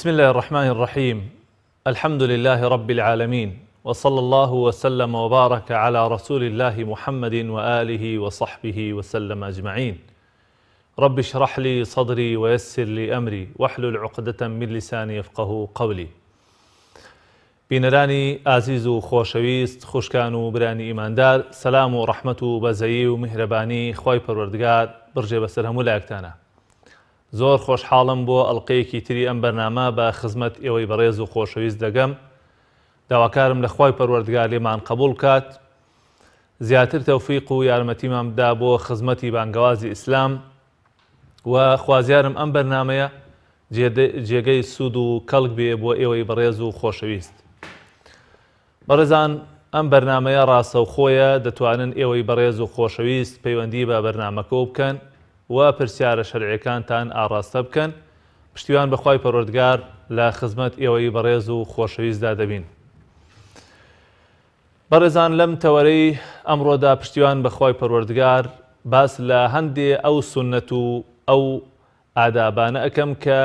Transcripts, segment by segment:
بسم الله الرحمن الرحيم. الحمد لله رب العالمين، وصلى الله وسلم وبارك على رسول الله محمد وآله وصحبه وسلم أجمعين. رب اشرح لي صدري ويسر لي أمري واحلل عقدة من لساني يفقه قولي. بینەرانی ئازیز و خۆشەویست، خوشکان و برانی ئیماندار، سەلام و ڕەحمەت و بەزەیی و میهرەبانی خوای پەروەردگار بڕژێ بەسەر هەموو لایەکتانە. زۆر خۆشحاڵم بۆ ئەڵقەیەکی تری ئەم بەرنامە بە خزمەت ئێوەی بەڕێز و خۆشەویست دەگەم. داواکارم لە خوای پەروەردگار لێمان قبول کات، زیاتر تەوفیق و یارمەتیمان بدا بۆ خزمەتی بانگەوازی ئیسلام، و خوازیارم ئەم بەرنامەیە جێگەی سوود و کەڵک بێ بۆ ئێوەی بەڕێز و خۆشەویست. بەڕێزان، ئەم بەرنامەیە ڕاستەوخۆیە، دەتوانن ئێوەی بەڕێز و خۆشەویست پەیوەندی بە بەرنامەکە بکەن و پرسیارە شەرعیەکانتان ئاڕاستە بکەن. پشتیوان بەخوای پەروەردگار لە خزمەت ئێوەی بەڕێز و خۆشەویستدا دەبین. بەڕێزان، لەم تەوەرەی ئەمڕۆدا پشتیوان بەخوای پەروەردگار باس لە هەندێ ئەو سونەت و ئەو ئادابانە ئەەکەم کە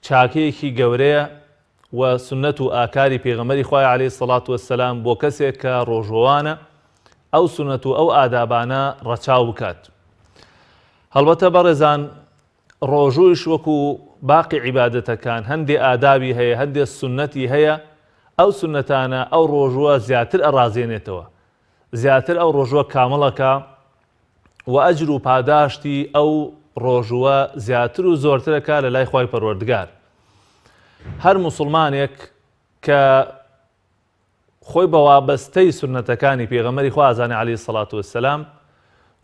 چاکەیەکی گەورەیە و سنەت و ئاکاری پێغەمبەری خوای عەلەیهی سەڵات وەسەلام بۆ کەسێک کە ڕۆژەوانە ئەو سنەت و ئەو ئادابانە ڕەچاو بکات. هەڵبەتە بەڕێزان، ڕۆژوویش وەکو باقی عیبادەتەکان هەندێ ئادابی هەیە، هەندێ سنەتی هەیە. ئەو سنەتانە ئەو ڕۆژووە زیاتر ئەڕازێنێتەوە، زیاتر ئەو ڕۆژووە کامەڵەکە و ئەجر و پاداشتی ئەو ڕۆژووە زیاتر و زۆرترەکە لە لای خوای پەروەردگار. هەر موسڵمانێک کە خۆی بە وابەستەی سونەتەکانی پێغەمبەری خوا ئازانێ عەلەیهی سەڵات وەسەلام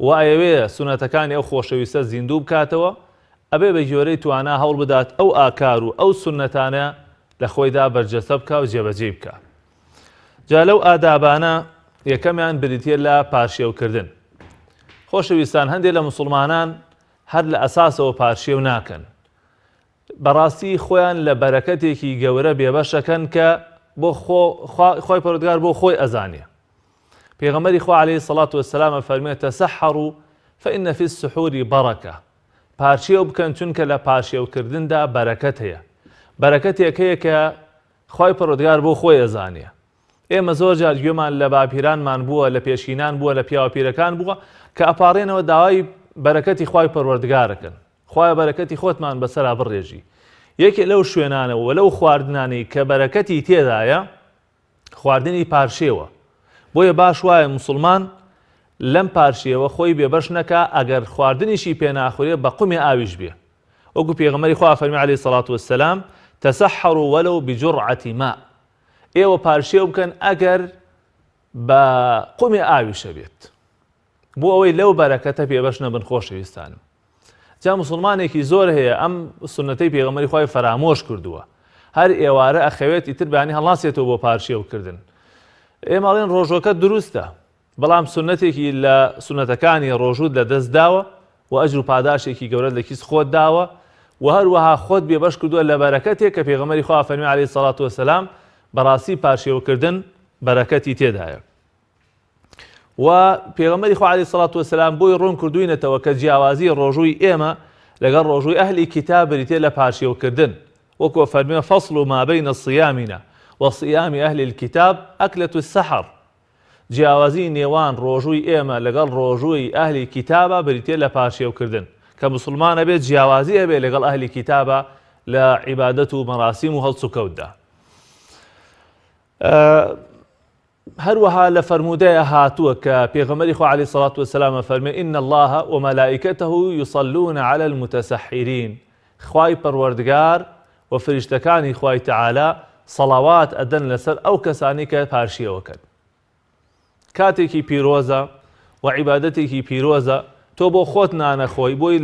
و ئەیەوێ سونەتەکانی ئەو خۆشەویستە زیندوو بکاتەوە، ئەبێ بە گوێرەی توانا هەوڵ بدات ئەو ئاکار و ئەو سونەتانە لە خۆیدا بەرجەستە بکە و جێبەجێ بکە. جا لەو ئادابانە یەکەمیان بریتیە لە پاشێوکردن. خۆشەویستان، هەندێک لە موسڵمانان هەر لە ئەساسەوە پاشێو ناکەن. بەڕاستی خۆیان لە بەرەکەتێکی گەورە بێبەشەکەن کە بۆ خۆی پەروەردگار بۆ خۆی ئەزانێ. پێغەمبەری خوا عەلەیهی سەڵات وەسەلام فەرمێت: تەسەحەڕوا فەئینە فی السحور بەرەکە. پاشێو بکەن، چونکە لە پاشێوکردندا بەرەکەت هەیە. بەرەکەتێک هەیە کە خوای پەروەردگار بۆ خۆی ئەزانێ. ئێمە زۆر جار گوێمان لە باپیرانمان بووە، لە پێشینان بووە، لە پیاوەپیرەکان بووە کە ئەپاڕێنەوە داوای بەرەکەتی خوای پەروەردگارەکەن. خوایە بەرەکەتی خۆتمان بەسەرا بڕێژی. یەکێ لەو شوێنانەوە و لەو خواردنانەی کە بەرەکەتی تێدایە خواردنی پارشێوە. بۆیە باش وایە موسڵمان لەم پارشێوە خۆی بێبەش نەکا ئەگەر خواردنیشی پێناخورێ بە قومی ئاویش بێ. وەکو پێغەمبەری خوا فەرمی عەلەیهی سەڵات وەسەلام: تەسەحەڕوا وەلەو بجورعەتی ماء. ئێوە پارشێو بکەن ئەگەر بە قومی ئاویشە بێت، بۆ ئەوەی لەو بەرەکەتە پێبەش نەبن. خۆشەویستانم، جا موسڵمانێکی زۆر هەیە ئەم سنەتەی پێغەمبەری خوای فەرامۆش کردووە، هەر ئێوارە ئەخەوێت ئیتر بەیانی هەڵناسێتەوە بۆ پارشێوکردن. ئێمەڵێن ڕۆژۆکە دروستە، بەڵام سنەتێکی لە سنەتەکانی ڕۆژوود لە دەست داوە و ئەجر و پاداشێکی گەورە لە کیس خۆت داوە، و هەروەها خۆت بێبەش کردووە لە بەرەکەتێک کە پێغەمبەری خوا فەرمی عەلەیهی سەڵات وەسەلام بەڕاستی پاشێوکردن بەرەکەتی تێدایە. و پێغەمبەری خوا عەلەیهی سەڵات وەسەلام بۆی ڕوون کردووینەتەوە کە جیاوازی ڕۆژووی ئێمە لەگەڵ ڕۆژووی ئەهلی کیتاب بریتێ لە پاشێوکردن. وەکو فەرمیوە: فەصل ما بین صیامنا وصیام ئەهلی الکتاب ئەکلة السەحەر. جیاوازی نێوان ڕۆژووی ئێمە لەگەڵ ڕۆژووی ئەهلی کیتابە بریتێ لە پاشێوکردن. کە موسڵمان ئەبێت جیاوازی هەبێ لەگەڵ ئەهلی کیتابە لە عیبادەت و مەراسیم و هەڵس و کەوتدا. هەروەها لە فەرمودەیە هاتووە کە پێغەمبەری خوا عەلەیهی سەڵات وەسەلام فەرمێ: ئین الله ومەلائکەتەه یصەلون عەلە المتەسەحیرین. خوای پەروەردگار و فریشتەکانی خوای تەعالا سەڵاوات ئەدەن لەسەر ئەو کەسانی کە پاشیەوەکەن. کاتێکی پیرۆزە و عیبادەتێکی پیرۆزە، تۆ بۆ خۆت نانەخۆی، بۆی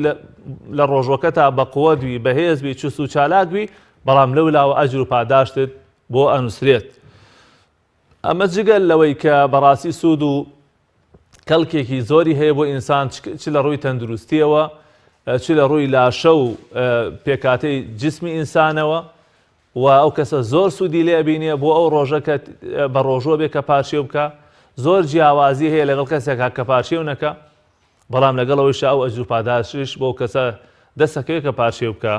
لە ڕۆژوەکەتا بەقووەت بی، بەهێز بی، چوست و چالاک بی، بەڵام لەولاوە ئەجر و پاداشتت بۆ ئەنووسرێت. ئەمە جگەل لەوەی کە بەڕاستی سوود و کەڵکێکی زۆری هەیە بۆ ئینسان، چ لە ڕووی تەندروستیەوە، چ لە ڕووی لاشە و پێکاتەی جسمی ئینسانەوە، و ئەو کەسە زۆر سوودی لێ بینێ بۆ ئەو ڕۆژەکە بە ڕۆژوە بێ کە پاشێو بکە. زۆر جیاوازی هەیە لەگەڵ کەسێکا کە پاشێو نەکە، بەڵام لەگەڵەوەیش ئەو ئەجر و پاداشش بۆ کەسە دەسەکەوێت کە پاشێو بکە.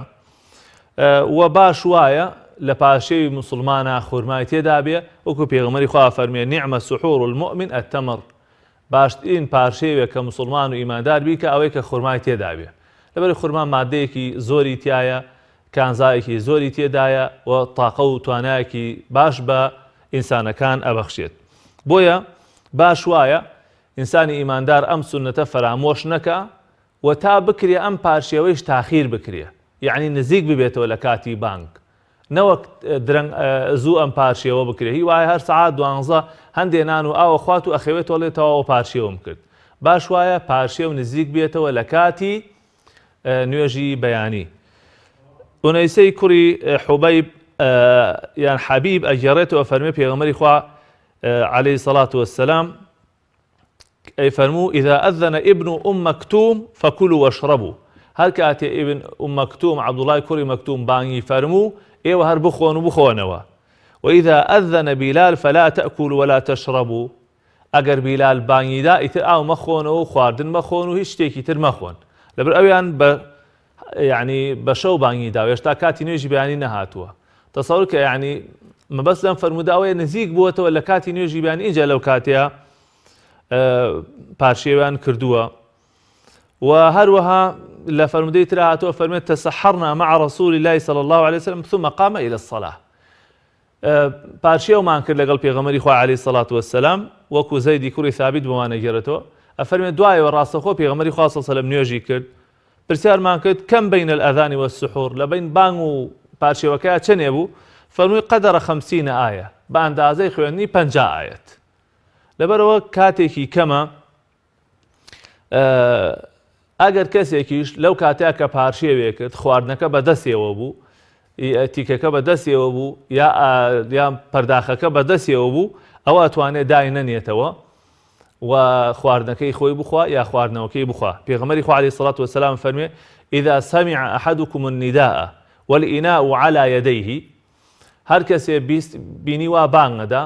و باش وایە لە پاشەوی مسلمانە خورمای تێدا بێ وەکو پێغەمبەری خوا فەرمێ نیعمە سحور المؤمن التمر باشترین پاشەیەک کە مسلمان و ئیماندار بی کە ئەوەی کە خورمای تێدا بێ لەبەر خورما مادەیەکی زۆری تایە کانزایەکی زۆری تێدایە و تاقە و توانایەکی باش بە ئینسانەکان ئەبەخشێت بۆیە باش وایە ئینسانی ئیماندار ئەم سونەتە فەرامۆش نەکە و تا بکرێ ئەم پارچەوەیش تاخیر بکرێ یعنی نزیک ببێتەوە لە کاتی بانگ نەوەک درەنگ زوو ئەم پارچەوە بکرێ هی وایە هەر سەعات 12 هەندێ نان و ئاوە خوات و ئەخەوێتەوەڵێتەوە پارچەوەم کرد باش وایە پارچێ و نزیک بێتەوە لە کاتی نوێژی بەیانی ئونەیسەی کوڕی حوبەیب یان حەبیب ئەگێڕێتەوە فەرمێ پێغەمبەری خوا عليه الصلاة والسلام أي فرموا إذا أذن ابن مكتوم فكلوا واشربوا هل كاتي ابن مكتوم عبد الله كوري مكتوم باني فرموا إيوه هر بخون وبخونوا وإذا أذن بلال فلا تأكلوا ولا تشربوا أجر بلال باني دا إتر أو مخونه خواردن مخونه هيش تيكي تر مخون لبر أويان يعني بشو باني دا ويشتا كاتي نيجي بياني نهاتوا تصورك يعني ما بس لم فرموا دا أويا نزيق بوته ولا كاتي نيجي بياني إجا لو كاتيا پارچێویان کردووە و هەروەها لە فەرمودەی ترا هاتووە فەرمێت تەسەحەرنا مع رسول الله صلى الله عليه وسلم ثم قام إلى الصلاة پارچێومان کرد لەگەڵ پێغەمبەری خوا عليه الصلاة والسلام وەکو زەیدی کوڕی ثابت بۆمانە گێڕێتەوە ئەفەرمێت دوایەوە ڕاستەخۆ پێغەمبەری خوا صلی الله عليه وسلم نوێژی کرد پرسیارمان کرد کەم بین الأذان والسحور لە بین بانگ و پارچێوەکەیە چەندێ بوو فەرمووی قەدەرە 50 ئاەیە بە ئەندازەی خوێندنی 50 ئاەت لەبەرەوە کاتێکی کەمە ئەگەر کەسێکیش لەو کاتەیە کە پارچێوێ کرد خواردنەکە بەدەستێەوە بوو تیکەکە بەدەستێەوە بوو یا پەرداخەکە بەدەستێەوە بوو ئەوە ئەتوانێت دای نەنێتەوە و خواردنەکەی خۆی بخوا یا خواردنەوەکەی بخوا پێغەمبەری خوا عەلەیهی الصلاة والسلام فەرمێ إذا سمع أحدكم النداء والإناء على يديه هەر کەسێ بینی وا بانگەدا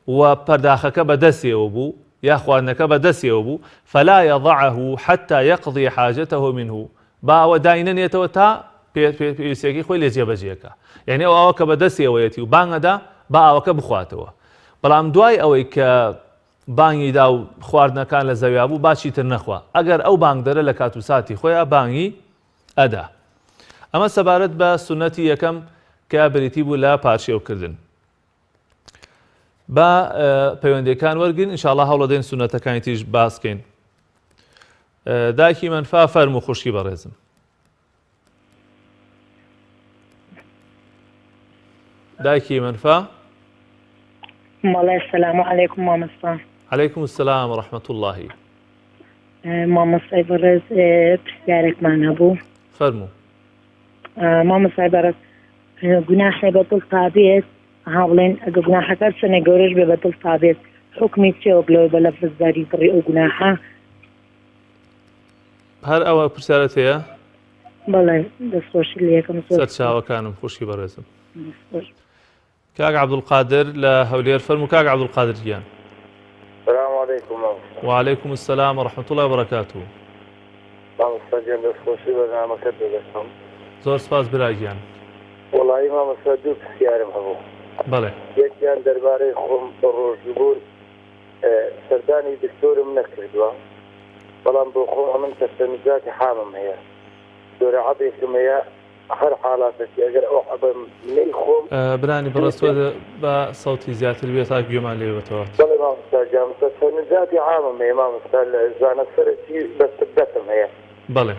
و پەرداخەکە بەدەستێەوە بوو یا خواردنەکە بەدەستێەوە بوو فلا يضعه حتى يقضي حاجته منه با ئەوە دای نەنێتەوە تا پێویستیەکەی خۆی لێ جێبەجێکە یعنی ئەوە کە بەدەستێەوەیەتی و بانگەدا با ئەوەکە بخواتەوە بەڵام دوای ئەوەی کە بانگیدا و خواردنەکان لە زەویا بوو باچی تر نەخوا ئەگەر ئەو بانگدەرە لە کات و ساتی خۆیان بانگی ئەدا ئەمە سەبارەت بە سونەتی یەکەم کە بریتی بوو لە پارچێوکردن با پەیوەندیەکان وەرگن ئینشاءڵڵا هەوڵەدەین سونەتەکانی تریش باسکەین دایکی مەنفا فەرموو خوشکی بەڕێزم دایکی مەنفا ماڵای السلام علیکم مامۆستا عەلەیکم السلام وەڕەحمەتوڵڵاهی مامۆستای بەڕێز پرسیارێکمان هەبوو فەرموو مامۆستای بەڕێز گوناحی بەدڵ تابێت هاوڵێن ئەگە گوناحەکە چەنێ گەورەش بێ بەدڵ تابێت حکمی چێوە بلەوە بە لەفزداری بڕی ئەو گوناحە هەر ئەوە پرسیارەت هەیە بەڵێ دەستخۆشی لە یەکەم سەرچاوەکانم خوشکی بەڕێزم کاک عەبدولقادر لە هەولێر فەرموو کاک عەبدولقادر گیان السلام عليكم وعليكم السلام ورحمة الله وبركاته مامۆستا گیان دەستخۆشی بەرنامەکەت دەدەستم زۆر سپاس برای گیان وەڵی مامۆستا دوو پرسیارم هەبوو بەڵێ یەکیان دەربارەی خۆم بە ڕۆژبوون سەردانی دکتۆرم نەکردووە بەڵام بۆ خۆم من تەستەمیزاتی حامم هەیە دۆرە عەبێکم هەیە هەر حاڵاتێکی ئەگەر ئەو عەبە نەی خۆم برانی بەڕستۆ بە سەوتی زیاتر بێت تا گوێمان لێوێتەوە بەڵێ مامۆستا گیان تەستەمیزاتی حامم هەیە مامۆستا لە زانەسەرەکی بەستم هەیە بەڵێ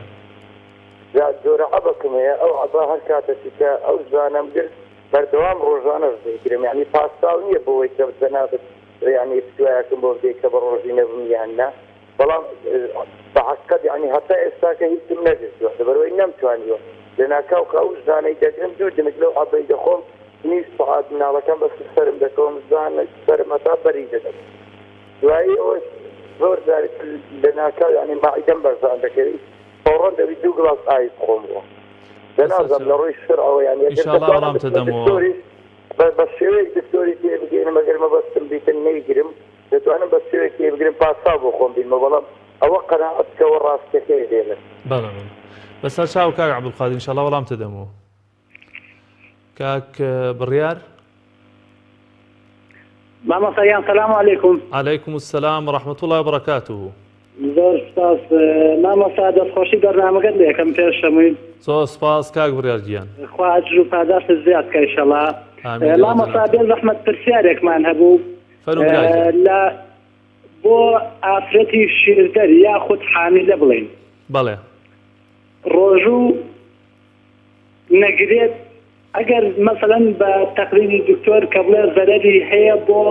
دۆرە عەبەکم هەیە ئەو عەبە هەر کاتێکی کە ئەو زانم گرت بەردەوام ڕۆژانە دەیگرم یعنی پاساو نییە بۆەوەی کە جەنابەت یعنی پتوایەکەم بۆ بدەیت کە بە ڕۆژی نەبم یان نا بەڵام بەعەسکەت یعنی هەتا ئێستاکە هیچم نەگرتووە لەبەرەوەی نەمتوانیوە لە ناکاو کە ئەو زانەی دەگرم دوو دمت لەو عەبەی دەخۆم نیست سەعات مناڵەکەم بەس سەرم دەکەوم زانە سەرم هەتا بەری دەدەم دوایی ئەوەش زۆر جارێک لە ناکاو یعنی ماعیدەم بەرزان دەکەوێت فەوڕەن دەبێت دوو گڵاس ئاوی بخۆمەوە دەنازم لە ڕۆی شەرعەوە یعنی ئینشاءڵڵا ئەڕامتە دەمەوە بە شێوەیەک دکتۆری تێ بگەینم ئەگەر مەبەستم بیتن نەیگرم دەتوانم بە شێوەیەک تێ بگرم پاسا بۆ خۆم بینمە بەڵام ئەوە قەناعەتکەوە ڕاستەکەی دێنێت بەڵێ بەسەر چاو کاک عەبدولقادر ئینشاءڵڵا وەڵامتە دەمەوە کاک بڕیار مامۆستایان سەلام عەلەیکوم. عەلەیکوم السەلام وەڕەحمەتوڵڵی وبەڕەکاتوه. زۆر سپاس مامۆستا دەستخۆشی بەرنامەکەت لێ یەکەم پێش شەمووی. زۆر سپاس کاک بڕیار گیان. خوا ئەجر و پاداشت زیاد بکە ئینشەڵا. مامۆستا بێ زەحمەت پرسیارێکمان هەبوو لە بۆ ئافرەتی شیردەر یاخود حامیلە بڵێن. بەڵێ ڕۆژوو نەگرێت ئەگەر مەسەلەن بە تەقریری دکتۆر کە بڵێ زەرەری هەیە بۆ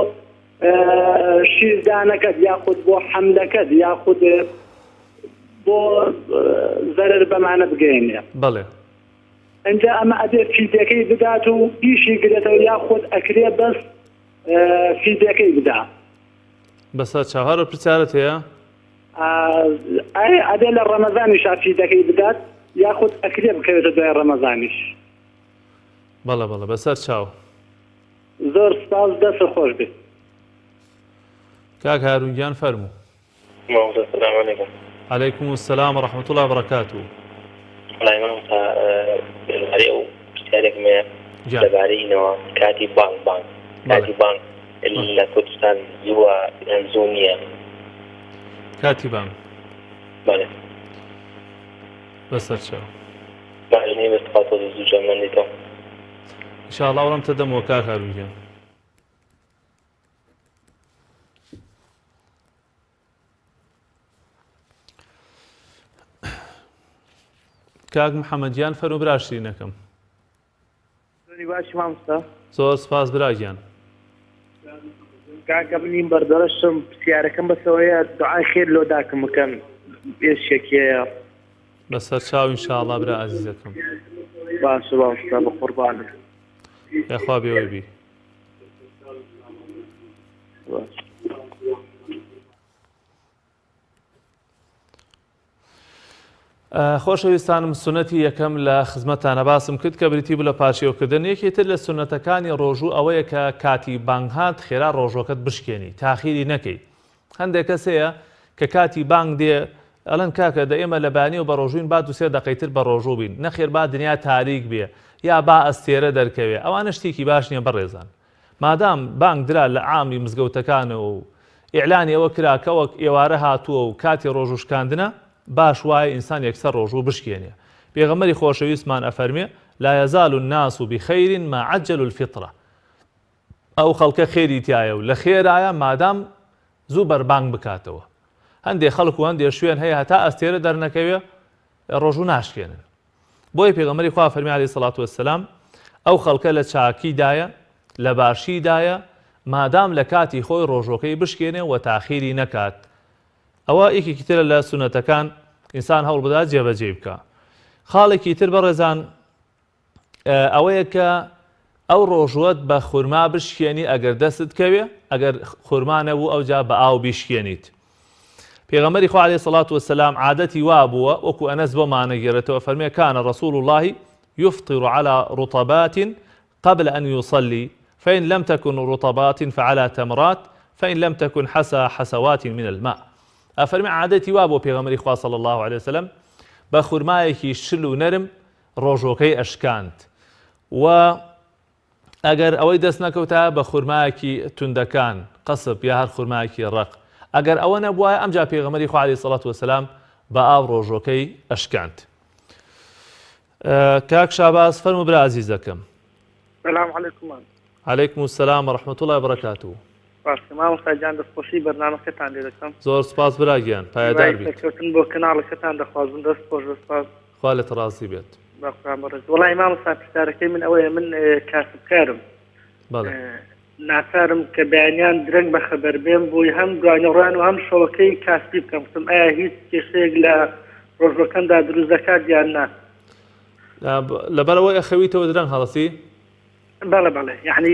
شیردانەکەت یاخود بۆ حەملەکەت یاخود بۆ زەرەر بەمانە بگەێنێ. بەڵێ ئەنجا ئەمە ئەبێ فیدەکەی بدات و پیشی گرێتەوە یاخود ئەکرێ بەس فیدەکەی بدا. بەسەر چاوەڕە پرسیارت هەیە؟ ئەبێ لە ڕەمەزانیش فیدەکەی بدات یاخود ئەکرێ بکەوێتە دوای ڕەمەزانیش. بەڵێ بەڵێ بەسەر چاو. زۆر سپاس دەست خۆش بێت. کاک هارونگیان فەرموو. السلام عليكم. عليكم السلام ورحمة الله وبركاته. والله ما هذه أو بشارك ما تبارينا كاتي بانك كاتي بانك إلا كتستان زوا أنزونيا كاتي بانك بله بس أرشاو بعدني بستقاطه الزوجة من ديتهم إن شاء الله ولم تدم وكاك هارونجيان. کاک محەممەدیان فەرموو براشتینەکەم. باشی مامۆستا. زۆر سپاس براگیان. کاکە بنیم بەردەڕەشم پرسیارەکەم بەسەوەیە دوعای خێر لۆ داکەم بکەن پێشێکەیە بەسەر چاو ئینشاءڵڵا برا ئەزیزەکەم. باشە مامۆستا بە قوربانم. یاخوا بێوەی بی. خۆشەویستانم سونەتی یەکەم لە خزمەتانە باسم کرد کە بریتی بوو لە پاشیوکردن یەکێتر لە سونەتەکانی ڕۆژوو ئەوەیە کە کاتی بانگ هات خێرا ڕۆژۆکەت بشکێنی تاخیری نەکەی. هەندێک کەسەیە کە کاتی بانگ دێ ئەلەن کاکە دە ئێمە لە بانی و بە ڕۆژوین با دوسێ دەقەیتر بە ڕۆژوو بین نەخێر با دنیا تاریک بێ یا با ئەستێرە دەرکەوێ ئەوانە شتێکی باش نییە بەڕێزان. مادام بانگ درا لە عامی مزگەوتەکانە و ئیعلانی ئەوە کراکەوە ئێوارە هاتووە و کاتی ڕۆژوشکاندنە باش وایە ئینسان یەکسەر ڕۆژوو بشکێنێ. پێغەمبەری خۆشەویستمان ئەفەرمێ لا يزال الناس بخير ما عجل الفطرة. ئەو خەڵکە خێری تایە و لە خێرایە مادام زوو بەربانگ بکاتەوە. هەندێک خەڵک و هەندێک شوێن هەیە هەتا ئەستێرە دەرنەکەوێ ڕۆژوو ناشکێنن. بۆی پێغەمبەری خوا فەرمی عەلەیهی سەڵات وەسسەلام ئەو خەڵکە لە چاکیدایە لە باشیدایە مادام لە کاتی خۆی ڕۆژۆکەی بشکێنێ و تاخیری نەکات. ئەوە یەکێکی ترە لە سونەتەکان ئینسان هەوڵ بدات جێبەجێ بکە. خاڵێکی تر بەڕێزان ئەوەیە کە ئەو ڕۆژوەت بە خورما بشکێنی ئەگەر دەستت کەوێ ئەگەر خورما نەبوو ئەوجا بە ئاو بیشکێنیت. پێغەمبەری خوا عەلەیهی سەڵات وەسسەلام عادەتی وا بووە وەکو ئەنەس بۆمانەگێڕێتەوە فەرمێ كان رسول الله يفطر على رطبات قبل أن يصلي فإن لم تكن رطبات فعلى تمرات فإن لم تكن حسوات من الماء. ئەفەرمی عادەتی وا بۆ پێغەمبەری خوا صلی الله عليه وسلم بە خورمایەکی شل و نەرم ڕۆژۆکەی ئەشکاند و ئەگەر ئەوەی دەست نەکەوتە بە خورمایەکی توندەکان قەسب یا هەر خورمایەکی ڕق ئەگەر ئەوە نەبووایە ئەمجا پێغەمبەری خوا عەلەیهی سەڵات وەسەلام بە ئاو ڕۆژۆکەی ئەشکاند. کاک شاباس فەرموو برا عەزیزەکەم. سلام علیکم. عەلەیکم السلام وەڕەحمەتوڵڵی وبەڕەکاتوه. مامۆستا گیان دەستخۆشی بەرنامەکەتان لێ دەکەم. زۆر سپاس براگیان پایدار بیت. کەوتن بۆ کەناڵەکەتان دەخوازم دەست خۆش سپاس. خوا لێت ڕازی بێت. وەڵی مامۆستا پرسیارەکەی من ئەوەیە من کاسبکارم. ناچارم کە بەیانیان درەنگ بە خەبەر بێم بووی هەم دوانیڕان و هەم شەوەکەی کاسبی بکەم وتم ئایا هیچ کێشەیەک لە ڕۆژەکەمدا دروست دەکات یان نا. لەبەرەوەی ئەخەویتەوە درەنگ هەڵەسی؟ بەڵێ بەڵێ یعنی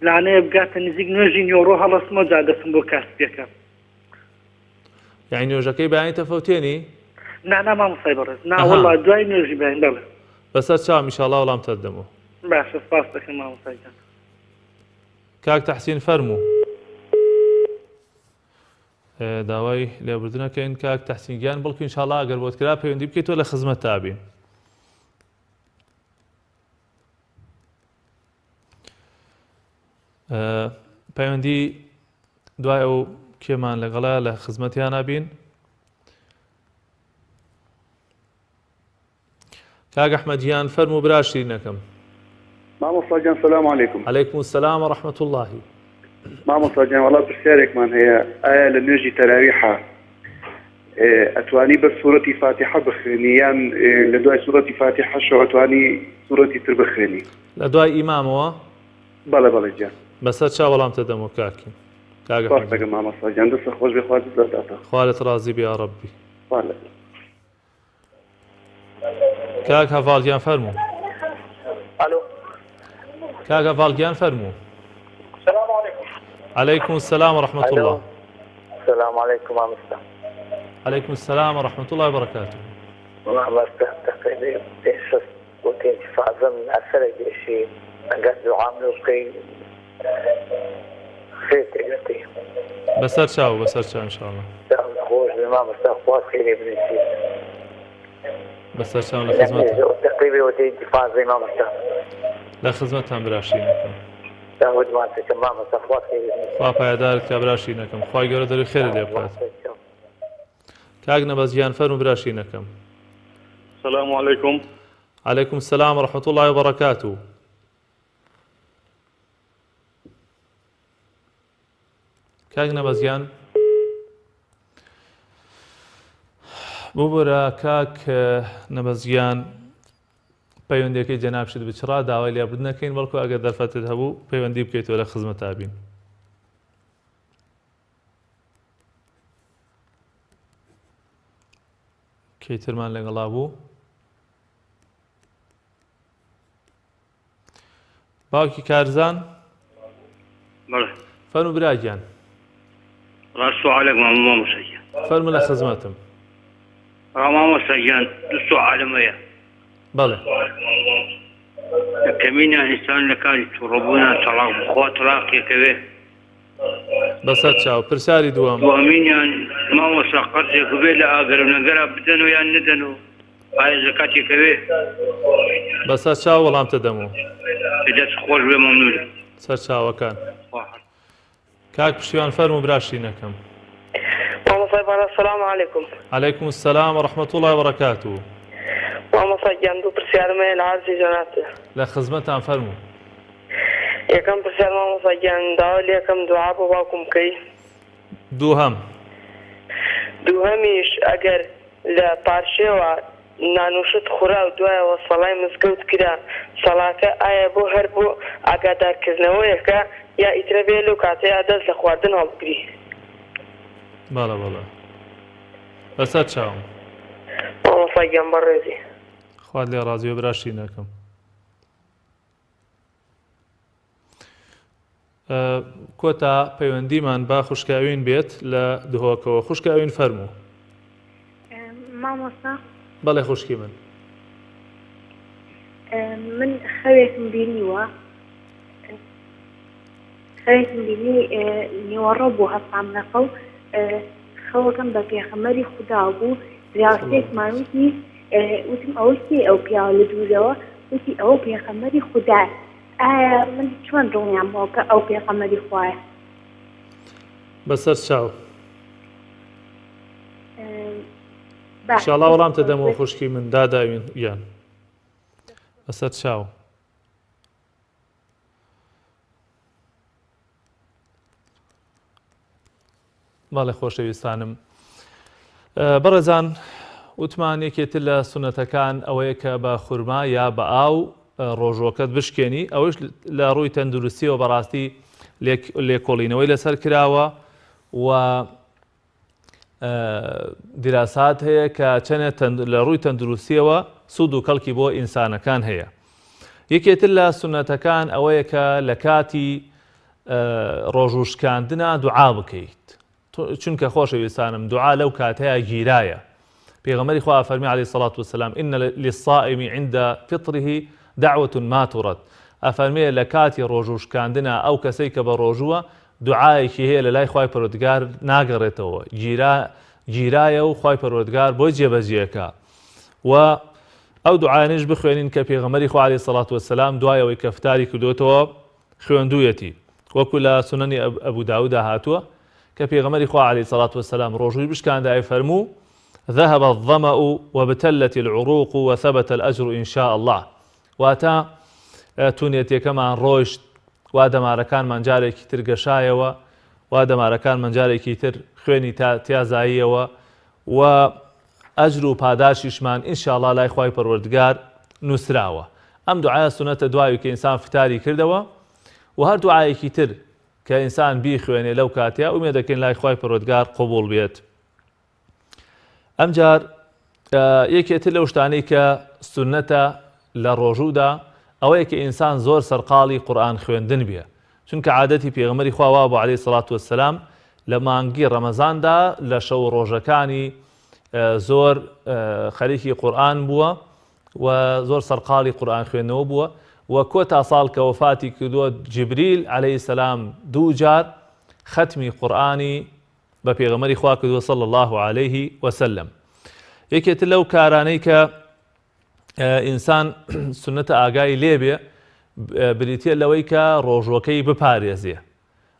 لانەیە بگاتە نزیک نوێژی نیۆڕۆ هەڵەسمەوە جا دەستم بۆ کاسبیەکەم. یعنی نوێژەکەی بەیانی تەفەوتێنی؟ نا مامۆستای بەڕێز نا وەڵڵا دوای نوێژی بەیان بەڵێ. بەسەر چاوم ئینشاڵڵا وەڵام تەدەمەوە. باشە سپاس دەکەم مامۆستای جان. کاک تەحسین فەرموو. داوای لێبوردنەکەین کاک تەحسین گیان بڵکو ئینشاڵڵا ئەگەر بۆت کرا پەیوەندی بکەیتەوە لە خزمەت تا بین. پەیوەندی دوای ئەو کێمان لەگەڵا لە خزمەتیان نبین. کاک ئەحمەدیان فەرموو برا شیرینەکەم. مامۆستا گیان سەلام عەلەیکوم. عەلەیکوم السەلام وەڕەحمەتوڵڵاهی. مامۆستا گیان وەڵا پرسیارێکمان هەیە، ئایا لە نوێژی تەراویحە ئەتوانی بە سوورەتی فاتحە بخوێنی یان لە دوای سوورەتی فاتحەشەوە ئەتوانی سوورەتی تر بخوێنی؟ لە دوای ئیمامەوە؟ بەڵێ بەڵێ گیان. بەسەر چا وەڵامتە دەمەوە کاکی؟ باش دەکەم مامۆستا گیان، دەستە خۆش بێ، خوا دەستداتە. خوالت ڕازی بێ یا ڕەبی. بەڵێ. کاک هەڤاڵگیان فەرموو. الو کاک هەڤاڵگیان فەرموو. السلام عليكم. عەلەیکوم السەلام وەڕەحمەتوڵڵاه. السلام عليكم مامۆستا. عەلەیکوم السەلام وەڕەحمەتوڵڵاهی وبەرەکاتوه. مامۆستا تقريبا بيشوف وتنفع ضمن أثر شيء قد عامله كي خير تقدرتي. بەسەر چاو بەسەر چاو ئینشاءڵڵا. خوش مامۆستا خواست خير بنيسي. بەسەر چاو لە خزمەت. تقريبا وتنفع زي مامۆستا. لە خزمەتتان براشینەکەم. داود مامۆستا مامۆستا خواست خير بنيسي. خوا پایدارت کە براشینەکەم. خوای گەورە دەروی خێرت لێ بکات. کاک نەبەزیان فەرموو براشینەکەم. السلام عليكم. عەلەیکوم السەلام وەڕەحمەتوڵڵاهی وبەرەکاتوه. کاک نەبەزیان ببوورە کاک نەبەزیان پەیوەندیەکەی جەنابشت بچڕا داوای لێبوردن نەکەین، بەڵکو ئەگەر دەرفەتت هەبوو پەیوەندی بکەیتەوە لە خزمەتا بین. کەیترمان لەگەڵا بوو. باوکی کارزان بەڵێ فەرموو براگیان. ڕاست سوالێک مامۆستا گیان. فەرموو لە خزمەتم. مامۆستا گیان دوو سوالم هەیە. بەڵێ. کەمینیان ئینسان لە کاری تووڕەبوونیان تەلاق بخوا تەلاقێکەوێ. بەسەر چاو پرسیاری دووەم. دووەمینیان مامۆستا قەرزێک بێ لە ئاگەر و نەگەرا بدەن و یان نەدەن و ئایا زەکاتێکەوێ؟ بەسەر چاو وەڵامتە دەمەوە. دەست خۆش بێ مەمنونە. سەر چاوەکان. کاک پشتیوان فەرموو براشینەکەم. السلام عليكم. عەلەیکوم السەلام وەڕەحمەتوڵڵاهی وبەرەکاتوه. مامۆستا گیان دوو پرسیارم هەیە لە عەرزی جەنابتە. لە خزمەتان فەرموو. یەکەم پرسیار مامۆستا گیان داوا لێ یەکەم دوعا بۆ باوکم بکەی. دووهەم. دووهەمیش ئەگەر لە پارشێوە نانوشت خورا و دوایەوە سەڵای مزگەوت کرا، سەڵاتە ئایا بۆ هەر بۆ ئاگادارکردنەوەیەکە یا ئیترە بێ لەو کاتەیە دەست لە خواردن هەڵبگری؟ بەڵێ بەڵێ. بەسەر چاوم. مامۆستا گیان بەڕێزی. خوات لێ ڕازیوە براشینەکەم. کۆتا پەیوەندیمان با خوشکاوین بێت لە دهۆکەوە. خوشکاوین فەرموو. مامۆستا بەڵێ خوشکی من. من خەوێکم بینیوە، خەوێکم بینی نیوەڕۆ بوو هەستام لەخە و خەوەکەم بە پێغەمبەری خودا بوو. راستێکمان وتی وتم ئەوەی ئەو پیاوە لە دوورەوە وتی ئەوە پێغەمبەری خودا. ئایا من چۆن دڵنیام بۆ کە ئەو پێغەمبەری خوایە؟ بەسەر چاو. ئینشاڵڵا وەڵامتە دەمەوە خوشکی من داداوین یان. بەسەر چاو. باڵێ خۆشەویستانم، بەڕێزان وتمان یەکێتر لە سونەتەکان ئەوەیە کە بە خورما یا بە ئاو ڕۆژۆکەت بشکێنی. ئەوش لە ڕووی تەندروستیەوە بەڕاستی لێکۆڵینەوەی لەسەر کراوە و دیراسات هەیە کە چەنێت لە ڕووی تەندروستیەوە سوود و کەڵکی بۆ ئینسانەکان هەیە. یەکێتر لە سونەتەکان ئەوەیە کە لە کاتی ڕۆژوشکاندنە دوعا بکەیت، چونکە خۆشەویستانم دوعا لەو کاتەیە گیرایە. پێغەمبەری خوا فەرمی عەلەیهی سەڵات وسەلام ئین للصائم عند فطره دعوة ما ترد. ئەفەرمێ لە کاتی ڕۆژوشکاندنە ئەو کەسەی کە بە ڕۆژووە دوعایەکی هەیە لە لای خوای پەروەردگار ناگەڕێتەوە، گیرایە و خوای پەروەردگار بۆی جێبەجێەکە. و ئەو دوعایانش بخوێنین کە پێغەمبەری خوا عەلەیهی سەڵات وسەلام دوایەوەی کە فتاری کردوێتەوە خوێندوویەتی. وەکو لە سنەنی ئەبوو داوودا هاتووە کە پێغەمبەری خوا عەلەیهی سەڵات وەسەلام ڕۆژووی بشکاندایە فەرموو ذهب الظمأ وابتلت العروق وثبت الأجر إن شاء الله. واتە تونێتێکەمان ڕۆیشت، وا دەمارەکانمان جارێکی تر گەشایەوە، وا دەمارەکانمان جارێکی تر خوێنی تیازاییەوە و ئەجر و پاداشیشمان ئینشاءڵڵا لای خوای پەروەردگار نووسراوە. ئەم دوعایە سونەتە دوایی کە ئینسان فتاری کردەوە و هەر دوعایەکی تر کە ئینسان بیخوێنێ لەو کاتەیە ئومێد دەکەین لای خوای پەروەردگار قبوڵ بێت. ئەمجار یەکێتر لەو شتانەی کە سونەتە لە ڕۆژوودا ئەوەیە کە ئینسان زۆر سەرقاڵی قورئان خوێندن بێ، چونکە عادەتی پێغەمبەری خوا وا بوو عەلەیهی سەڵات وەسەلام لە مانگی ڕەمەزاندا لە شەو ڕۆژەکانی زۆر خەریکی قورئان بووە و زۆر سەرقاڵی قورئان خوێندنەوە بووە و کۆتا ساڵ کە وەفاتی کردووە جیبریل عەلەیهی سەلام دوو جار ختمی قورئانی بە پێغەمبەری خوا کردووە صلی الله عەلەیه وسلم. یەکێتر لەو کارانەی کە ئینسان سونەتە ئاگای لێبێ بریتە لەوەی کە ڕۆژوەکەی بپارێزێ.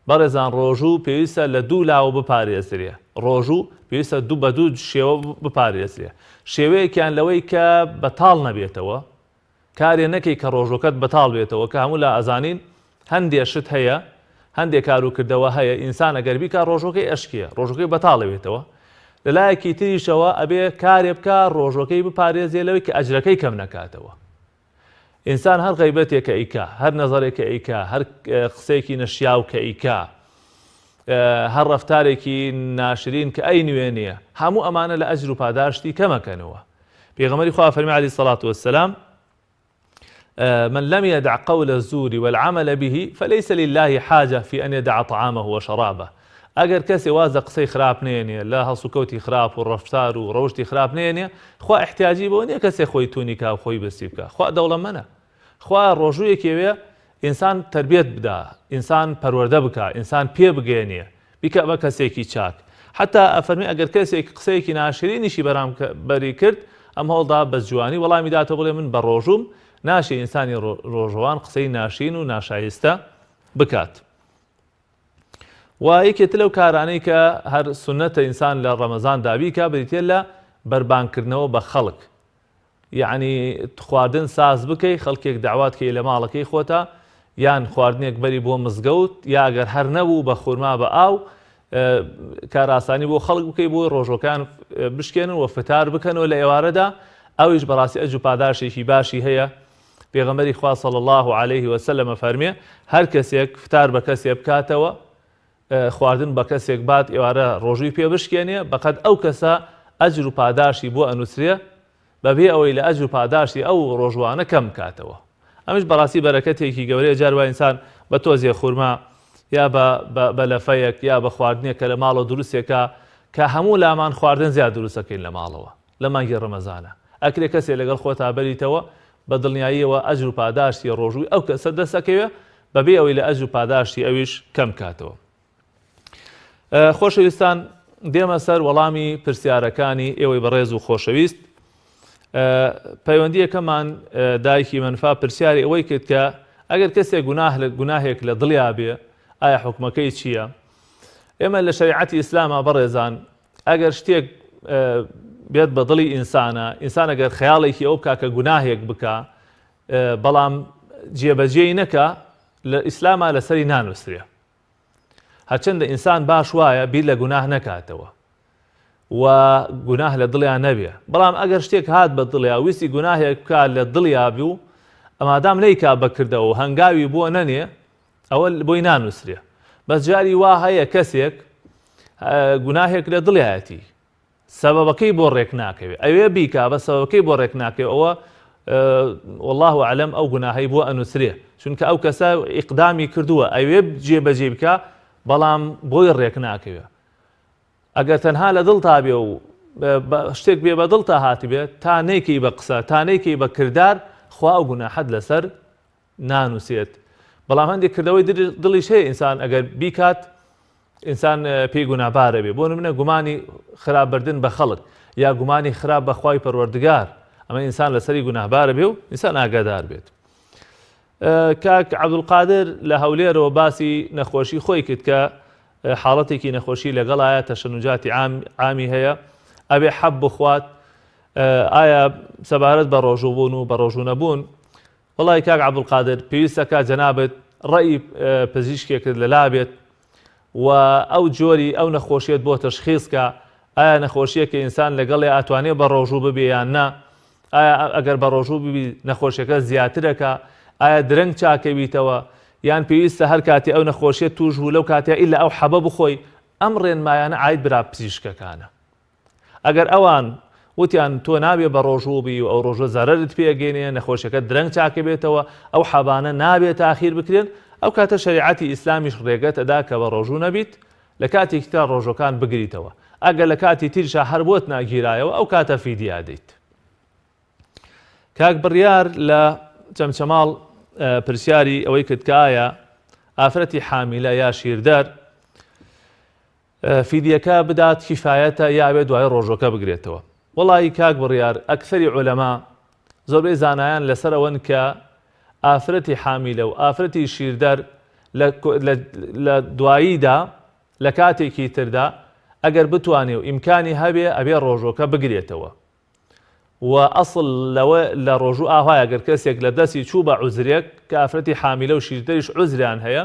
بەڕێزان ڕۆژوو پێویستە لە دوو لاوە بپارێزرێ، ڕۆژوو پێویستە دوو بە دوو شێوە بپارێزرێ. شێوەیەکیان لەوەی کە بەتاڵ نەبێتەوە، کارێ نەکەی کە ڕۆژوەکەت بەتاڵ بێتەوە، کە هەموو لە ئەزانین هەندێک شت هەیە، هەندێک کاروکردەوە هەیە ئینسان ئەگەر بیکە ڕۆژوەکەی ئەشکیە، ڕۆژوەکەی بەتاڵەوێتەوە. لەلایەکی تریشەوە ئەبێ کارێ بکە ڕۆژوەکەی بپارێزێ لەوەی کە ئەجرەکەی کەم نەکاتەوە. ئینسان هەر غەیبەتێک کە ئیکا، هەر نەزەرێک کە ئیکا، هەر قسەیەکی نەشیاو کە ئیکا، هەر ڕەفتارێکی ناشرین کە ئەی نوێنیە، هەموو ئەمانە لە ئەجر و پاداشتی کەمەکەنەوە. پێغەمبەری خوا فەرمی عەلەیهی سەڵات وەسەلام من لم يدع قول الزور والعمل به فليس لله حاجة في أن يدع طعامه وشرابه. ئەگەر کەسێ وازە قسەی خراپ نێنێ، لە هەڵسوکەوتی خراپ و ڕەفتار و ڕەوشتی خراپ نێنێ، خوا احتیاجی بەوە نییە کەسێ خۆی تونی کا و خۆی بەسی بکە. خوا دەوڵەمەندە، خوا ڕۆژوویەکێوێ ئینسان تربیەت بدا، ئینسان پەروەردە بکە، ئینسان پێ بگەێنێ، بیکە بە کەسێکی چاک. حتا ئەفەرمی ئەگەر کەسێک قسەیەکی ناشرینیشی بەرامبەری کرد، ئەم هەوڵدا بە جوانی وەڵامی داتەوە بڵێ من بە ڕۆژوم ناشی ئینسانی ڕۆژەوان قسەی ناشرین و ناشایستە بکات. و یەکێتر لەو کارانەی کە هەر سونەتە ئینسان لە ڕەمەزان دابیکە بریتێ لە بەربانکردنەوە بە خەڵک. یعنی خواردن ساز بکەی، خەڵکێک داوات کەی لە ماڵەکەی خۆتە، یان خواردنێک بەری بۆ مزگەوت، یا ئەگەر هەر نەبوو بە خورما بە ئاو کاراسانی بۆ خەڵک بکەی بۆ ڕۆژەکان بشکێنن و فتار بکەنەوە لە ئێوارەدا. ئەویش بەڕاستی ئەجر و پاداشێکی باشی هەیە. پێغەمبەری خوا صلی الله عەلەیه وسلم فەرمێ هەر کەسێک فتار بە کەسێ بکاتەوە، خواردن بە کەسێک بات ئێوارە ڕۆژووی پێ بشکێنێ، بەقەد ئەو کەسە ئەجر و پاداشی بۆ ئەنووسرێ بەبێ ئەوەی لە ئەجر و پاداشی ئەو ڕۆژوانە کەم کاتەوە. ئەمش بەڕاستی بەرەکەتێکی گەورەیە. جار وا ئینسان بە تۆزێ خورما یا بە لەفەیەک یا بە خواردنێک کە لە ماڵەوە دروستێکە کە هەموو لامان خواردن زیاد دروستەکەین لە ماڵەوە لە مانگی ڕەمەزانە، ئەکرێ کەسێ لەگەڵ خۆتا بەریتەوە بە دڵنیاییەوە ئەجر و پاداشتی ڕۆژووی ئەو کەسە دەسەکەوێ بەبێ ئەوەی لە ئەجر و پاداشتی ئەویش کەم کاتەوە. خۆشەویستان، دێمە سەر وەڵامی پرسیارەکانی ئێوەی بەڕێز و خۆشەویست. پەیوەندیەکەمان دایکی منفا پرسیاری ئەوەی کرد کە ئەگەر کەسێک گوناهێک لە دڵیا بێ ئایا حکمەکەی چییە؟ ئێمە لە شەریعەتی ئیسلامە بەڕێزان ئەگەر شتێک بێت بە دڵی ئینسانە، ئینسان ئەگەر خەیاڵێکی ئەو بکا کە گوناهێک بکە بەڵام جێبەجێی نەکە، لە ئیسلامە لەسەری نانووسرێ. هەرچەندە ئینسان باش وایە بیر لە گوناه نەکاتەوە و گوناه لە دڵیان نەبێ، بەڵام ئەگەر شتێک هات بە دڵیا ویستی گوناهێک بکات لە دڵیا بوو، ئەمادام نەیکا بەکردەوە و هەنگاوی بۆ نەنێ، ئەوە بۆی نانووسرێ. بەس جاری وا هەیە کەسێک گوناهێک لە دڵیایەتی سەبەبەکەی بۆ ڕێک ناکەوێت، ئەوێ بیکا بە سەبەبەکەی بۆ ڕێک ناکەوێت، ئەوە والله ئەعلەم ئەو گوناهەی بۆ ئەنووسرێ، چونکە ئەو کەسە ئیقدامی کردووە ئەوێ جێبەجێ بکە بەڵام بۆی ڕێک ناکەوێت. ئەگەر تەنها لە دڵ تا بێ و شتێک بێ بە دڵ تا هاتی بێت، تا نەیکەی بە قسە، تا نەیکەی بە کردار، خوا ئەو گوناحەت لەسەر نانووسێت. بەڵام هەندێک کردەوەی دڵیش هەیە ئینسان ئەگەر بیکات ئینسان پێی گوناهبارە بێ، بۆ نمونە گومانی خراپبردن بە خەڵک یا گومانی خراپ بە خوای پەروەردگار، ئەمە ئینسان لەسەری گوناهبارە بێ و ئینسان ئاگادار بێت. کاک عەبدولقادر لە هەولێرەوە باسی نەخۆشی خۆی کرد کە حاڵەتێکی نەخۆشی لەگەڵایە تەشەنوجاتی عامی هەیە ئەبێ حەب بخوات ئایا سەبارەت بە ڕۆژووبوون و بە ڕۆژوو نەبوون. وەڵی کاک عەبدولقادر پێویستەکە جەنابەت ڕێی پزیشکێکت لەلا بێت و ئەو جۆری ئەو نەخۆشیێت بۆ تەشخیصکە ئایا نەخۆشیەکە ئینسان لەگەڵێ ئەتوانێت بە ڕۆژوو ببێ یان نا، ئایا ئەگەر بە ڕۆژوو ببی نەخۆشیەکە زیاترەکە، ئایا درەنگ چاکەویتەوە یان پێویستە هەر کاتی ئەو نەخۆشیێت توش بوو لەو کاتیا ئیلا ئەو حەبە بخۆی. ئەم ڕێنمایانە عاید برا پزیشکەکانە. ئەگەر ئەوان وتیان تۆ نابێ بە ڕۆژوو بی و ئەو ڕۆژە زەرەرت پێگەێنێ نەخۆشیەکە درەنگ چاکە بێتەوە ئەو حەبانە نابێت تاخیر بکرێن، ئەو کاتە شەریعەتی ئیسلامیش ڕێگەت ئەدا کە بە ڕۆژوو نەبیت لە کاتێکی تا ڕۆژەکان بگریتەوە. ئەگەر لە کاتی تریشە هەر بۆت ناگیرایەوە ئەو کاتە فیدیا دەیت. کاک بڕیار لە چەمچەماڵ پرسیاری ئەوەی کرد کە ئایا ئافرەتی حامیلە یا شیردەر فیدیەکە بدات کیفایەتە یاوێ دوای ڕۆژەکە بگرێتەوە. وەڵی کاک بڕیار ئەکسەری عولەما زۆربەی زانایان لەسەرەوەن کە ئافرەتی حامیلە و ئافرەتی شیردەر لە دواییدا لە کاتێکی تردا ئەگەر بتوانێ و ئیمکانی هەبێ ئەبێ ڕۆژۆکە بگرێتەوە و ئەسڵ لەوە لە ڕۆژوو ئاهای ئەگەر کەسێک لە دەستی چوو بە عوزرێک کە ئافرەتی حامیلە و شیردەریش عوزریان هەیە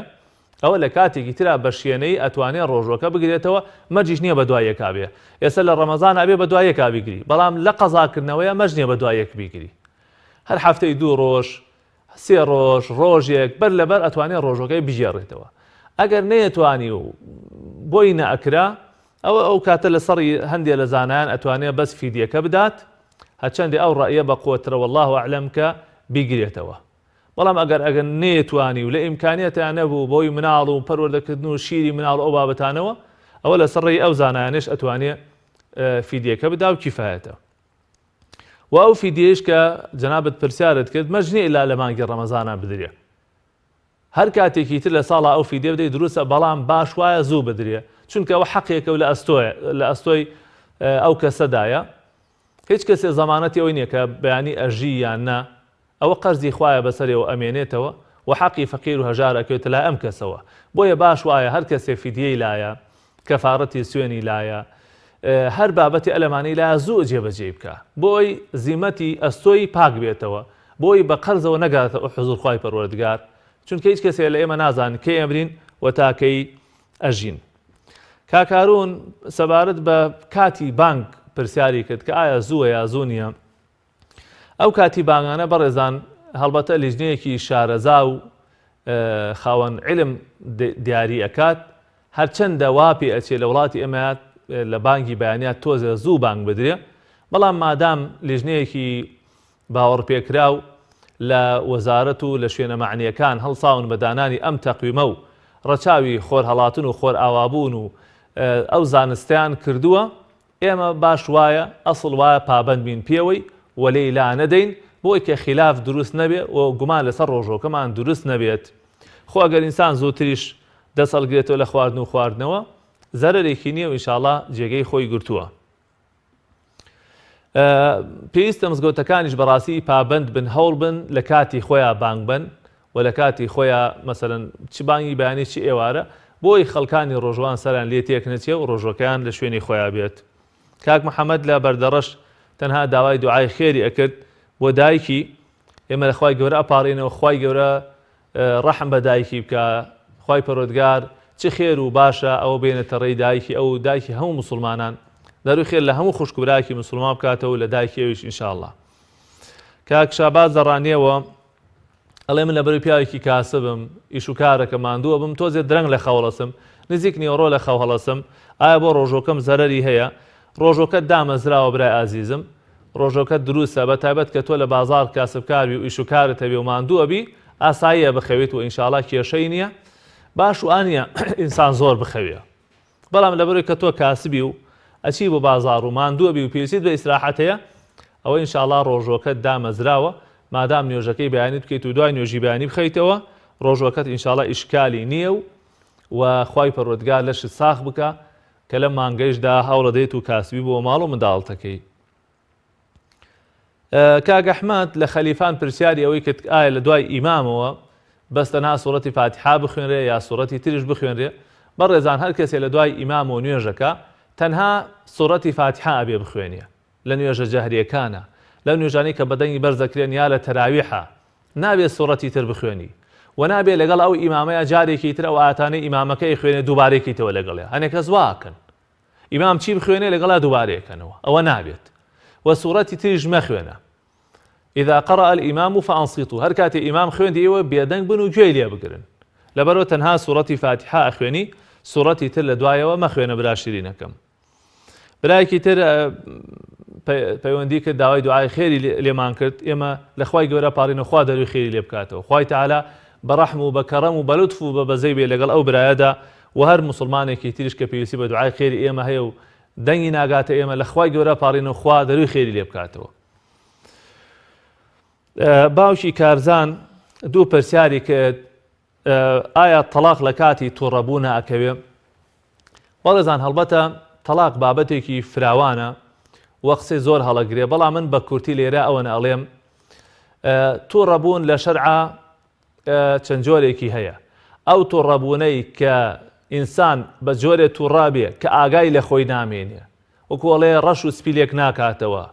ئەوە لە کاتێکی ترا بە شوێنەی ئەتوانێت ڕۆژۆکە بگرێتەوە مەرجیش نییە بە دوایەکا بێ. ئێستا لە ڕەمەزان ئەبێ بە دوایەکا بیگری، بەڵام لە قەزاکردنەوەیە مەرج نییە بە دوایەک بیگری. هەر هەفتەی 2 ڕۆژ 3 ڕۆژ ڕۆژێک بەر لەبەر ئەتوانێت ڕۆژەکەی بژێڕێتەوە. ئەگەر نەیەتوانی و بۆی نەئەکرا ئەو کاتە لەسەری هەندێک لە زانایان ئەتوانێت بەس فیدیەکە بدات، هەرچەندی ئەو ڕائیە بە قوترە والله ئەعلەم کە بیگرێتەوە. بەڵام ئەگەر نەیەتوانی و لە ئیمکانیەتیان نەبوو بۆی مناڵ و پەروەردەکردن و شیری مناڵ ئەو بابەتانەوە ئەوە لەسەر ڕێی ئەو زانایانش ئەتوانێت فیدیەکە بدا و کیفایەتە. و ئەو فیدیەش کە جەنابەت پرسیارت کرد مەرج نییە ئیلا لە مانگی ڕەمەزانە بدرێ. هەر کاتێکی تر لە ساڵا ئەو فیدیە بدەیت دروستە، بەڵام باش وایە زوو بدرێ، چونکە ئەوە حەقێکە و لە ئەستۆی ئەو کەسەدایە. هیچ کەسێ زەمانەتی ئەوەی نییە کە بەیانی ئەژی یان نا، ئەوە قەرزی خوایە بەسەرەوە ئەمێنێتەوە و حەقی فەقیر و هەژار ئەکەوێتە لای ئەم کەسەوە. بۆیە باش وایە هەر کەسێ فیدیەی لایە، کەفارەتی سوێنی لایە، هەر بابەتی ئەلەمانەی لایە زوو جێبەجێ بکە بۆی زیمەتی ئەستۆی پاک بێتەوە، بۆی بە قەرزەوە نەگاتەوە حوزور خوای پەروەردگار، چونکە هیچ کەسێ لە ئێمە نازان کەی ئەمرین و تاکەی ئەژین. کاکارون سەبارەت بە کاتی بانک پرسیاری کرد کە ئایا زووە یا زوو نییە. ئەو کاتی بانگانە بەڕێزان هەڵبەتە لیژنەیەکی شارەزا و خاوەن علم دیاری ئەکات، هەرچەندە واپی ئەچێ لە وڵاتی ئێمەیات لە بانگی بەیانات تۆزە زوو بانگ بدرێ، بەڵام مادام لیژنەیەکی باوەڕپێکراو لە وەزارەت و لە شوێنە معنیەکان هەڵساون بە دانانی ئەم تەقویمە و ڕەچاوی خۆر هەڵاتن و خۆر ئاوابوون و ئەو زانستیان کردووە، ئێمە باش وایە ئەسڵ وایە پابەند بین پێوەی وەلەی لا نەدەین بۆی کە خلاف دروست نەبێت و گومان لەسەر ڕۆژۆکەمان دروست نەبێت. خۆ ئەگەر ئینسان زووتریش دەسەڵگرێتەوە لە خواردن و خواردنەوە زەرەرێکی نییە و ئینشاءڵڵا جێگەی خۆی گرتووە. پێویستە مزگەوتەکانیش بەڕاستی پابەند بن، هەوڵ بن لە کاتی خۆیان بانگ بن و لە کاتی خۆیان مەسەلەن چ بانگی بەیانی چی ئێوارە بۆی خەڵکانی ڕۆژوان سەریان لێ تێک نەچێ و ڕۆژۆکەیان لە شوێنی خۆیان بێت. کاک محەممەد لە بەردەڕەش تەنها داوای دوعای خێری ئەکرد بۆ دایکی، ئێمە لە خوای گەورە ئەپارڕینەوە، خوای گەورە ڕەحم بە دایکی بکە، خوای پەروەردگار چ خێر و باشە ئەوە بێنێتە ڕێی دایکی ئەو دایکی هەموو مسلمانان، دەروی خێر لە هەموو خوشکبراکی مسلمان بکاتەوە لە دایکی ئەویش ئینشاءڵڵا. کاک شاباز دەڕانیەوە ئەڵێ من لە بەروی پیاوێکی کاسبم، ئیش و کارەکە ماندووە بم، تۆزێ درەنگ لە خەوڵەسم، نزیک نیوەڕۆ لە خەو هەڵەسم، ئایا بۆ ڕۆژۆکەم زەرەری هەیە؟ ڕۆژۆکەت دامەزراوە برای ئازیزم، ڕۆژۆکەت دروستە بە تایبەت کە تۆ لە بازار کاسبکاربی و ئیش و کارت هەبێ و ماندووە بی، ئاساییە بخەوێت و ئینشاءڵڵا کێشەی نییە، باش و ئانیە ئینسان زۆر بخەوێ. بەڵام لەبەرەوەی کە تۆ کاسبی و ئەچی بۆ بازار و ماندووە بی و پێویستیت بە ئیستراحەت هەیە، ئەوە ئینشاءڵڵا ڕۆژۆکەت دامەزراوە، مادام نوێژەکەی بەیانی بکەیت و دوای نوێژی بەیانی بخەیتەوە، ڕۆژۆکەت ئینشاءڵڵا ئیشکالی نییە و خوای پەروەردگار لەشت ساخ بکە کە لە مانگەیشدا هەوڵە دەیت و کاسبی بۆ ماڵ و منداڵەکەی. کاک ئەحمەد لە خەلیفان پرسیاری ئەوەی کرد ئایا لە دوای ئیمامەوە بەس تەنها سوورەتی فاتحا بخوێنرێ یا سوورەتی تریش بخوێنرێ بەڕێزان هەر کەسێ لە دوای ئیمام و نوێژەکە تەنها سوورەتی فاتحا ئەبێ بخوێنێ لە نوێژە جەهریەکانە لە نوێژانەی کە بەدەنگی بەرزەکرێن یا لە تەراویحە نابێت سوورەتی تر بخوێنی و نابێت لەگەڵ ئەو ئیمامەیە جارێکی تر ئەو ئاتانەی ئیمامەکەی خوێنێ دووبارێکیتەوە لەگەڵێ هەنێک کەس واکەن ئیمام چی بخوێنێ لەگەڵا دووبارەیەکەنەوە ئەوە نابێت و سوورەتی تریش مەخوێنە إذا قرأ الإمام فأنصتوا هر كاتي إمام خويندي إيوه بيدنگ بنو جوي ليه بقرن لبرو تنها سورة فاتحة أخويني سورة تل دوايا وما خوينا براشرينكم برايكي تر پەیوەندی کرد داوای دوعای خێری لێمان کرد ئێمە لە خوای گەورە پاڕین و خوا دەروی خێری لێ بکاتەوە خوای تەعالا بەڕەحم و بەکەڕەم و بەلوتف و بەبەزەی بێ لەگەڵ ئەو برایەدا و هەر مسلمانێکی تریش کە پێویستی بە دوعای خێری ئێمە هەیە و دەنگی ناگاتە ئێمە لە خوای گەورە پاڕین و خوا دەروی خێری لێ بکاتەوە. باوکی کارزان دوو پرسیاری کرد ئایا تەلاق لە کاتی تووڕەبوون ئەکەوێ؟ بەڵێزان هەڵبەتە تەلاق بابەتێکی فراوانە وە قسەی زۆر هەڵەگرێ بەڵام من بە کورتی لێرە ئەوەنە ئەڵێم تووڕەبوون لە شەرعا چەند جۆرێکی هەیە ئەو تووڕەبوونەی کە ئینسان بە جۆرێ تووڕابێ کە ئاگای لە خۆی نامێنێ وەکو ئەڵێ ڕەش و سپیلێک ناکاتەوە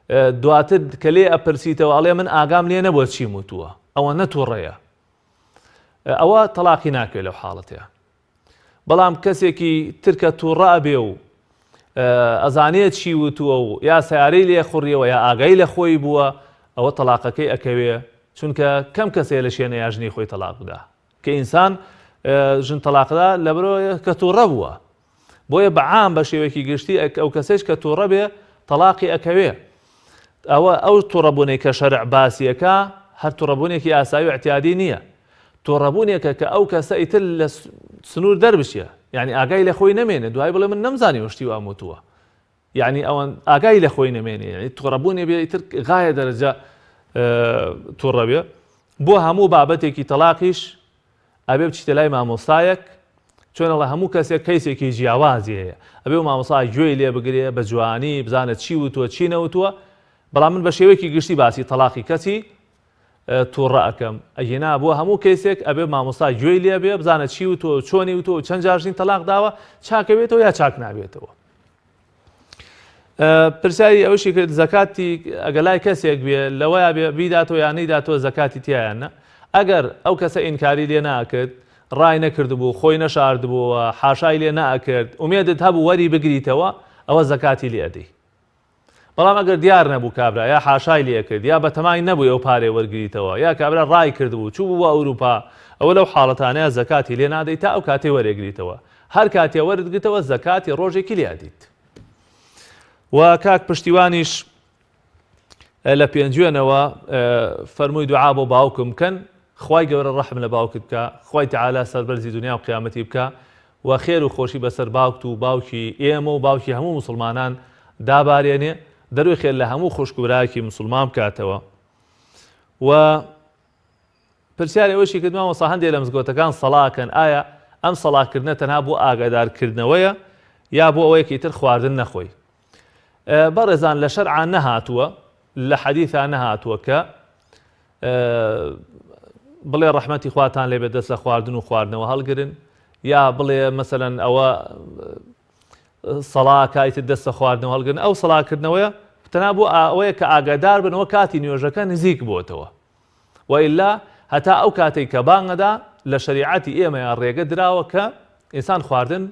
دواتر کە لێ ئەپرسیتەوە ئەڵێ من ئاگام لێ نەبووە چی وتووە ئەوە نەتووڕەیە ئەوە تەلاقی ناکرێت لەو حاڵەتەیە. بەڵام کەسێکی ترکە تووڕە بێ و ئەزانێت چی وتووە و یا سیارەی لێ خوڕیەوە یا ئاگای لە خۆی بووە ئەوە تەلاقەکەی ئەکەوێ چونکە کەم کەسێ لە شوێنە یا ژنی خۆی تەلاق بدا کە ئینسان ژن تەلاقدا لە بەرەوەی کە تووڕە بووە بۆیە بەعام بە شێوەیەکی گشتی ئەو کەسێش کە تووڕە بێ تەلاقی ئەکەوێ. ئەو تووڕەبوونەی کە شەرع باسیەکە هەر تووڕەبوونێکی ئاسایی و اعتیادی نییە تووڕەبوونێکە کە ئەو کەسە ئیتر لە سنوور دەربشیە یعنی ئاگای لە خۆی نەمێنێ دوای بڵێ من نەمزانی وشتی وام وتووە یعنی ئەوەن ئاگای لە خۆی نەمێنێ یعنی تووڕەبوونێ بێ ئیتر غایە دەرەجە تووڕە بێ بۆ هەموو بابەتێکی تەلاقیش ئەبێ بچیتە لای مامۆستایەک چۆنەڵە هەموو کەسێک کەیسێکی جیاوازی هەیە ئەبێ و مامۆستای گوێی لێ بگرێ بە جوانی بزانێت چی وتووە چی نەوتووە. بەڵام من بە شێوەیەکی گشتی باسی تەلاقی کەسی تووڕە ئەەکەم ئەگەنا بووە هەموو کەسێک ئەبێ مامۆستای گوێی لێ بێ بزانێت چی وتووە چۆنی وتووە چەند جارژین تەلاق داوە چاکەوێتەوە یا چاک نابێتەوە. پرسیاری ئەوشی کرد زەکاتی ئەگەلای کەسێک بێ لەوەیە بێ بیداتەوە یان نەیداتەوە زەکاتی تیایانە ئەگەر ئەو کەسە ئینکاری لێ ناکرد ڕای نەکردبوو خۆی نەشاردبووە حاشای لێ ناکرد ومێدت هەبوو وەری بگریتەوە ئەوە زەکاتی لێ ئەدەی. بەڵام ئەگەر دیار نەبوو کابرا یا حاشای لێ کرد یا بەتەمای نەبوو ئەو پارێ وەرگریتەوە یا کابرا ڕای کردبوو چوو بوو بە ئەوروپا ئەوە لەو حاڵەتانەیە زەکاتی لێ نادەیت تا ئەو کاتێ وەرێگریتەوە هەر کاتێ وەرگتەوە زەکاتی ڕۆژێکی لێ ئەدیت. و کاک پشتیوانیش لە پێنجوێنەوە فەرمووی دوعا بۆ باوکم بکەن خوای گەورە ڕەحم لە باوکت بکە خوای تەعالا سەربەرزی دنیا و قیامەتی بکە و خێر و خۆشی بەسەر باوکت و باوکی ئێمە و باوکی هەموو مسلمانان دابارێنێ دەروی خێر لە هەموو خوشکبرایەکی مسلمان بکاتەوە. و پرسیاری ئەوەشی کردمەوە وەسا هەندێک لە مزگەوتەکان سەڵاکەن ئایا ئەم سەڵاکردنە تەنها بۆ ئاگادارکردنەوەیە یا بۆ ئەوەیەکی تر خواردن نەخۆی؟ بەڕێزان لە شەرعا نەهاتووە لە حەدیثا نەهاتووە کە بڵێ ڕەحمەتی خواتان لێ بێ دەست لە خواردن و خواردنەوە هەڵگرن یا بڵێ مەسەلەن ئەوە سەڵاکایتر دەستە خواردنەوە هەڵگرن ئەو سەڵاکردنەوەیە تەنها بۆ ئەوەیە کە ئاگادار بنەوە کاتی نوێژەکە نزیک بۆتەوە وئیلا هەتا ئەو کاتێک کە بانگەدا لە شەریعەتی ئێمەیان ڕێگە دراوە کە ئینسان خواردن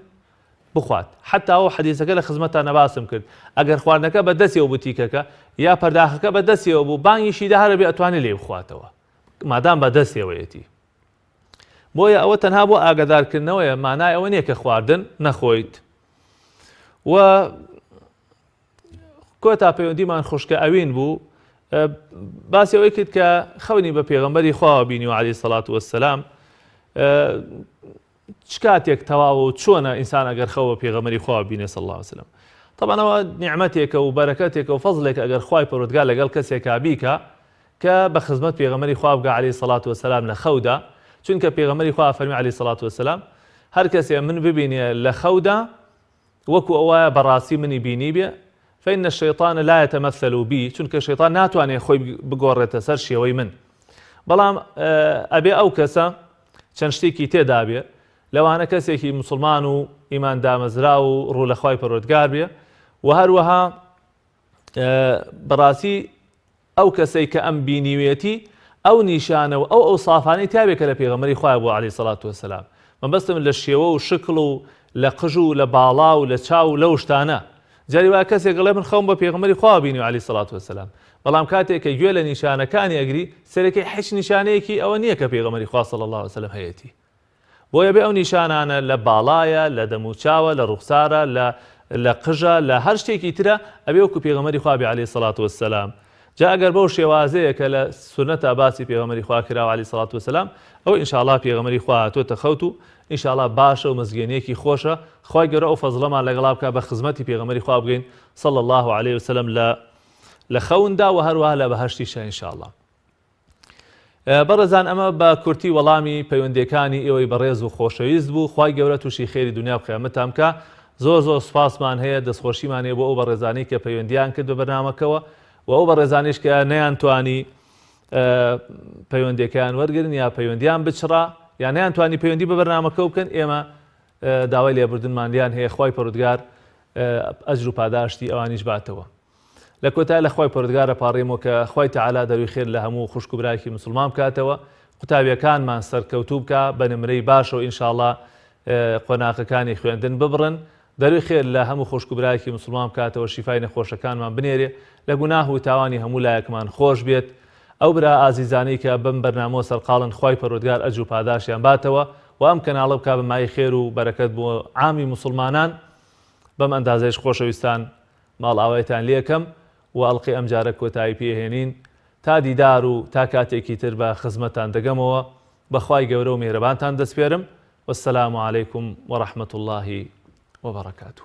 بخوات حتا ئەو حەدیثەکە لە خزمەتان نەباسم کرد ئەگەر خواردنەکە بە دەستیەوە بوتیکەکە یا پەرداخەکە بە دەستیەوە بوو بانگیشی دا هەرە بێ ئەتوانێت لێ بخواتەوە مادام بە دەستیەوەیەتی. بۆیە ئەوە تەنها بۆ ئاگادارکردنەوەیە مانای ئەوە نییە کە خواردن نەخۆیت. و کۆتا پەیوەندیمان خوشکە ئەوین بوو باسی ئەوەی کرد کە خەونی بە پێغەمبەری خوا بینی و عەلەیهی سەڵات وەسسەلام چ کاتێک تەواوە و چۆنە ئینسان ئەگەر خەوە پێغەمبەری خوا بینێ صلی الله علیه وسلم. طبعا ئەوە نیعمەتێکە و بەرەکەتێکە و فەزڵێکە ئەگەر خوای پەروەردگار لەگەڵ کەسێکا بیکە کە بە خزمەت پێغەمبەری خوا بگا عەلەیهی سەڵات وەسسەلام لە خەودا چونکە پێغەمبەری خوا فەرمی عەلەیهی سەڵات وەسسەلام هەر کەسێ من ببینێ لە خەودا وەکو ئەوە بەڕاستی منی بینی بێ فإن الشيطان لا يتمثل بي چونکە شەیطان ناتوانێت خۆی بگۆڕێتە سەر شێوەی من بەڵام ئەبێ ئەو کەسە چەند شتێکی تێدا بێ لەوانە کەسێکی مسلمان و ئیمان دامەزرا و ڕوو لە خوای پەروەردگار بێ و هەروەها بەڕاستی ئەو کەسەی کە ئەم بینیوێتی ئەو نیشانە و ئەو ئەوسافانەی تابێت کە لە پێغەمبەری خوای بوو عەلەیهی سەڵات وەسەلام مەبەستم لە شێوە و شکڵ و لە قژ و لە باڵا و لە چاو و لەو شتانە جاری وایە کەسێک گەڵێ من خەوم بە پێغەمبەری خوا بینی و عەلەیهی سەڵات وەسەلام بەڵام کاتێک کە گوێ لە نیشانەکانی ئەگری سەرەکەی هیچ نیشانەیەکی ئەوە نییە کە پێغەمبەری خوا صلی الله علیه وسلم هەیەتی بۆیە بێ ئەو نیشانانە لە باڵایە لە دەموچاوە لە ڕوخسارە لە قژە لە هەر شتێکی ترە ئەبێ وەکو پێغەمبەری خوا بێ عەلەیهی سەڵات وەسەلام جا ئەگەر بەو شێوازەیە کە لە سونەتە باسی پێغەمبەری خوا کراوە عەلەیهی سەڵات وەسەلام ئەو ئینشاءڵڵا پێغەمبەری خوا هاتووەتە خەوت و ئینشاءڵڵا باشە و مزگەنیەکی خۆشە خوای گەورە ئەو فەزڵەمان لەگەڵا بکات بە خزمەتی پێغەمبەری خوا بگەین صلی الله علیه وسلم لە خەوندا و هەروەها لە بەهەشتیشە ئینشاءڵڵا. بەڕێزان ئەمە بە کورتی وەڵامی پەیوەندیەکانی ئێوەی بەڕێز و خۆشەویست بوو خوای گەورە تووشی خێری دنیا و قیامەتتان بکە زۆر سوپاسمان هەیە دەستخۆشیمان هەیە بۆ ئەو بەڕێزانەی کە پەیوەندیان کرد بە بەرنامەکەوە و ئەو بەڕێزانیش کە نەیانتوانی پەیوەندیەکەیان وەرگرن یا پەیوەندیان بچڕا یان نەیانتوانی پەیوەندی بە بەرنامەکە بکەن ئێمە داوای لێبوردنمانیان هەیە خوای پەروەردگار ئەجر و پاداشتی ئەوانیش باتەوە. لە کۆتایی لە خوای پەروەردگار ئەپاڕێمەوە کە خوای تەعالا دەروی خێر لە هەموو خوشک و برایەکی مسلمان بکاتەوە قوتابیەکانمان سەرکەوتوو بکە بە نمرەی باشە و ئینشاءڵڵا قۆناغەکانی خوێندن ببڕن دەروی خێر لە هەموو خوشک و برایەکی مسلمان بکاتەوە شیفای نەخۆشەکانمان بنێرێ لە گوناه و تاوانی هەموو لایەکمان خۆش بێت ئەو برا ئازیزانەی کە بەم بەرنامەوە سەرقاڵن خوای پەروەردگار ئەجر و پاداشیان باتەوە و ئەم کەناڵە بکا بە مای خێر و بەرەکەت بۆ عامی مسلمانان بەم ئەندازەیەش خۆشەویستان ماڵ ئاوایتان لێکەم و ئەڵقی ئەم جارە کۆتایی پێهێنین تا دیدار و تا کاتێکی تر بە خزمەتان دەگەمەوە بەخوای گەورە و میهرەبانتان دەسپێرم والسلام عليكم ورحمة الله وبركاته.